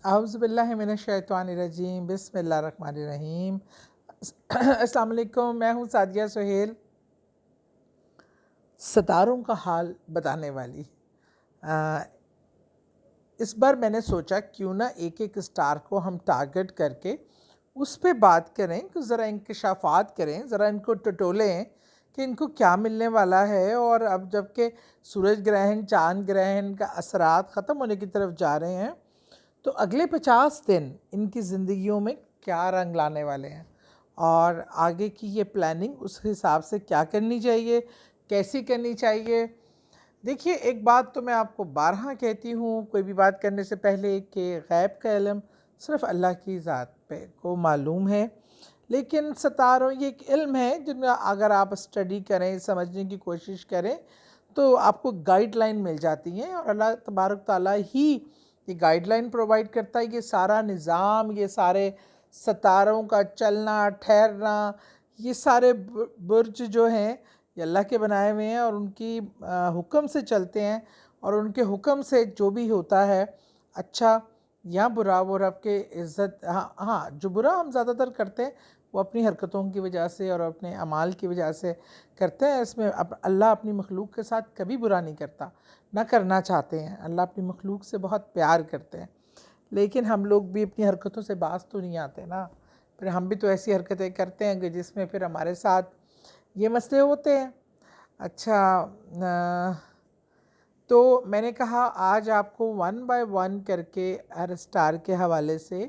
اعوذ باللہ من الشیطان الرجیم، بسم اللہ الرحمن الرحیم۔ السلام علیکم، میں ہوں سعدیہ سہیل، ستاروں کا حال بتانے والی۔ اس بار میں نے سوچا کیوں نہ ایک ایک سٹار کو ہم ٹارگٹ کر کے اس پہ بات کریں، کہ ذرا انکشافات کریں، ذرا ان کو ٹٹولیں کہ ان کو کیا ملنے والا ہے۔ اور اب جب کہ سورج گرہن، چاند گرہن کا اثرات ختم ہونے کی طرف جا رہے ہیں، تو اگلے 50 دن ان کی زندگیوں میں کیا رنگ لانے والے ہیں، اور آگے کی یہ پلاننگ اس حساب سے کیا کرنی چاہیے، کیسی کرنی چاہیے۔ دیکھیے، ایک بات تو میں آپ کو بارہا کہتی ہوں کوئی بھی بات کرنے سے پہلے، کہ غیب کا علم صرف اللہ کی ذات پہ کو معلوم ہے، لیکن ستاروں یہ ایک علم ہے جن میں اگر آپ اسٹڈی کریں، سمجھنے کی کوشش کریں، تو آپ کو گائیڈ لائن مل جاتی ہیں، اور اللہ تبارک تعالیٰ ہی یہ گائیڈ لائن پرووائڈ کرتا ہے۔ یہ سارا نظام، یہ سارے ستاروں کا چلنا ٹھہرنا، یہ سارے برج جو ہیں یہ اللہ کے بنائے ہوئے ہیں، اور ان کی حکم سے چلتے ہیں، اور ان کے حکم سے جو بھی ہوتا ہے اچھا یا برا، وہ رب کے عزت۔ ہاں جو برا ہم زیادہ تر کرتے ہیں وہ اپنی حرکتوں کی وجہ سے اور اپنے اعمال کی وجہ سے کرتے ہیں۔ اس میں اللہ اپنی مخلوق کے ساتھ کبھی برا نہیں کرتا، نہ کرنا چاہتے ہیں۔ اللہ اپنی مخلوق سے بہت پیار کرتے ہیں، لیکن ہم لوگ بھی اپنی حرکتوں سے باز تو نہیں آتے نا، پھر ہم بھی تو ایسی حرکتیں کرتے ہیں کہ جس میں پھر ہمارے ساتھ یہ مسئلے ہوتے ہیں۔ اچھا، تو میں نے کہا آج آپ کو 1 بائی 1 کر کے ہر سٹار کے حوالے سے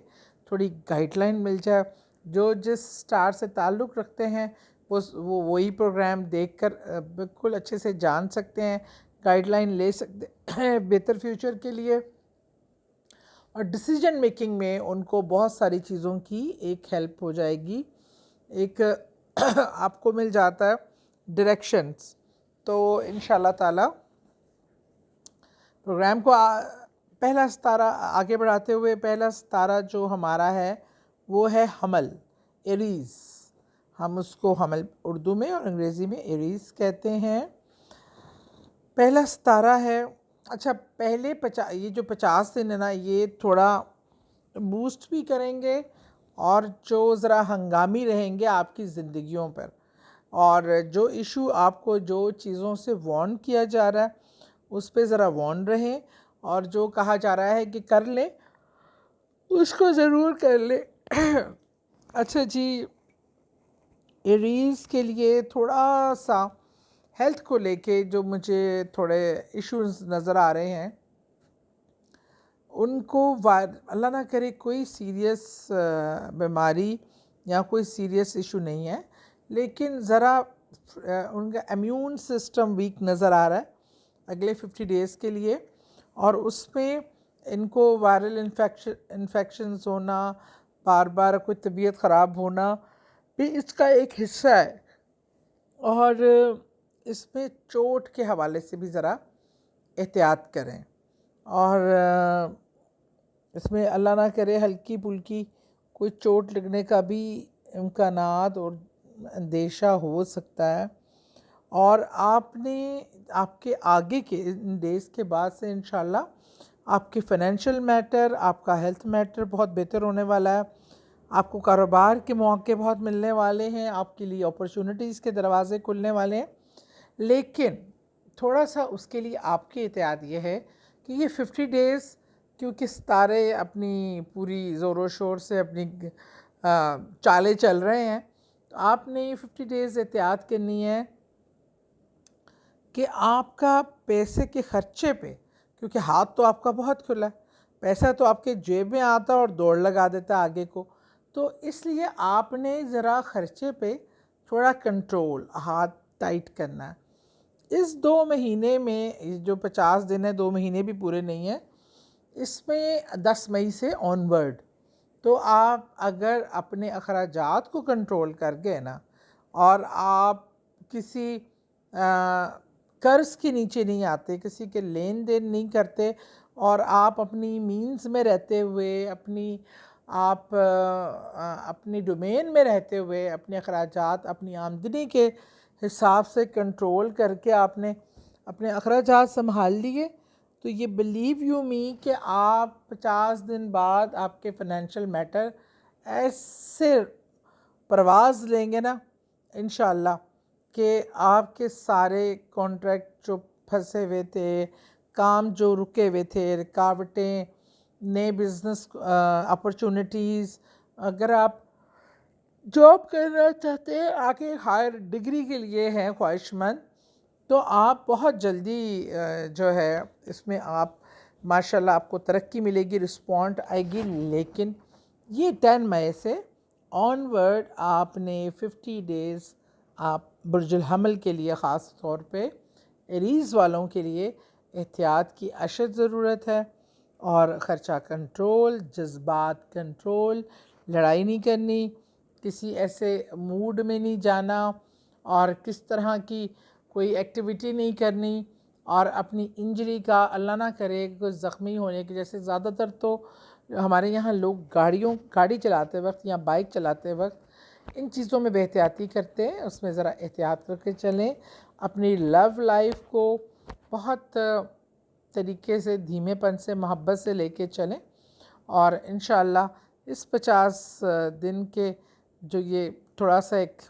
تھوڑی گائیڈ لائن مل جائے۔ جو جس سٹار سے تعلق رکھتے ہیں وہ وہی پروگرام دیکھ کر بالکل اچھے سے جان سکتے ہیں، گائیڈ لائن لے سکتے ہیں بہتر فیوچر کے لیے، اور ڈیسیجن میکنگ میں ان کو بہت ساری چیزوں کی ایک ہیلپ ہو جائے گی، ایک آپ کو مل جاتا ہے ڈائریکشنز۔ تو انشاءاللہ تعالی پروگرام کو پہلا ستارہ آگے بڑھاتے ہوئے، پہلا ستارہ جو ہمارا ہے وہ ہے حمل، ایریز۔ ہم اس کو حمل اردو میں اور انگریزی میں ایریز کہتے ہیں۔ پہلا ستارہ ہے۔ اچھا، پہلے یہ جو 50 دن ہے نا، یہ تھوڑا بوسٹ بھی کریں گے، اور جو ذرا ہنگامی رہیں گے آپ کی زندگیوں پر، اور جو ایشو آپ کو جو چیزوں سے وارن کیا جا رہا ہے اس پہ ذرا وارن رہیں، اور جو کہا جا رہا ہے کہ کر لیں اس کو ضرور کر لیں۔ اچھا جی، ایریز کے لیے تھوڑا سا ہیلتھ کو لے کے جو مجھے تھوڑے ایشوز نظر آ رہے ہیں، ان کو اللہ نہ کرے کوئی سیریس بیماری یا کوئی سیریس ایشو نہیں ہے، لیکن ذرا ان کا امیون سسٹم ویک نظر آ رہا ہے اگلے 50 ڈیز کے لیے، اور اس میں ان کو وائرل انفیکشنز ہونا، بار بار کوئی طبیعت خراب ہونا بھی اس کا ایک حصہ ہے، اور اس میں چوٹ کے حوالے سے بھی ذرا احتیاط کریں، اور اس میں اللہ نہ کرے ہلکی پھلکی کوئی چوٹ لگنے کا بھی امکانات اور اندیشہ ہو سکتا ہے۔ اور آپ کے آگے کے ان ڈیز کے بعد سے انشاءاللہ آپ کے فائنینشیل میٹر، آپ کا ہیلتھ میٹر بہت بہتر ہونے والا ہے، آپ کو کاروبار کے مواقع بہت ملنے والے ہیں، آپ کے لیے اپرچونٹیز کے دروازے کھلنے والے ہیں، لیکن تھوڑا سا اس کے لیے آپ کی احتیاط یہ ہے کہ یہ 50 ڈیز کیونکہ ستارے اپنی پوری زور و شور سے اپنی چالیں چل رہے ہیں، تو آپ نے یہ 50 ڈیز احتیاط کرنی ہے کہ آپ کا پیسے کے خرچے پہ، کیونکہ ہاتھ تو آپ کا بہت کھلا ہے، پیسہ تو آپ کے جیب میں آتا اور دوڑ لگا دیتا آگے کو، تو اس لیے آپ نے ذرا خرچے پہ تھوڑا کنٹرول، ہاتھ ٹائٹ کرنا ہے۔ اس 2 مہینے میں، جو 50 دن ہے، 2 مہینے بھی پورے نہیں ہیں، اس میں 10 مئی سے آن ورڈ تو آپ اگر اپنے اخراجات کو کنٹرول کر گئے نا، اور آپ کسی قرض کے نیچے نہیں آتے، کسی کے لین دین نہیں کرتے، اور آپ اپنی مینز میں رہتے ہوئے، اپنی ڈومین میں رہتے ہوئے، اپنے اخراجات اپنی آمدنی کے حساب سے کنٹرول کر کے آپ نے اپنے اخراجات سنبھال لیے، تو یہ بلیو یو می کہ آپ 50 دن بعد آپ کے فائنینشیل میٹر ایسے پرواز لیں گے نا انشاءاللہ کہ آپ کے سارے کانٹریکٹ جو پھنسے ہوئے تھے، کام جو رکے ہوئے تھے، رکاوٹیں، نئے بزنس اپرچونٹیز، اگر آپ جاب کرنا چاہتے ہیں آگے ہائر ڈگری کے لیے ہیں خواہش مند، تو آپ بہت جلدی جو ہے اس میں آپ ماشاءاللہ آپ کو ترقی ملے گی، رسپونڈ آئے گی. لیکن یہ 10 مئی سے آن ورڈ آپ نے 50 ڈیز آپ برج الحمل کے لیے خاص طور پہ ایریز والوں کے لیے احتیاط کی اشد ضرورت ہے، اور خرچہ کنٹرول، جذبات کنٹرول، لڑائی نہیں کرنی، کسی ایسے موڈ میں نہیں جانا، اور کس طرح کی کوئی ایکٹیویٹی نہیں کرنی، اور اپنی انجری کا اللہ نہ کرے کوئی زخمی ہونے کی. جیسے زیادہ تر تو ہمارے یہاں لوگ گاڑی چلاتے وقت یا بائک چلاتے وقت ان چیزوں میں بے احتیاطی کرتے ہیں، اس میں ذرا احتیاط کر کے چلیں. اپنی لو لائف کو بہت طریقے سے دھیمے پن سے محبت سے لے کے چلیں، اور انشاءاللہ اس 50 دن کے جو یہ تھوڑا سا ایک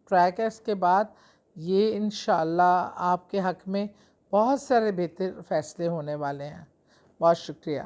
ٹریک ہے، اس کے بعد یہ انشاءاللہ آپ کے حق میں بہت سارے بہتر فیصلے ہونے والے ہیں. بہت شکریہ.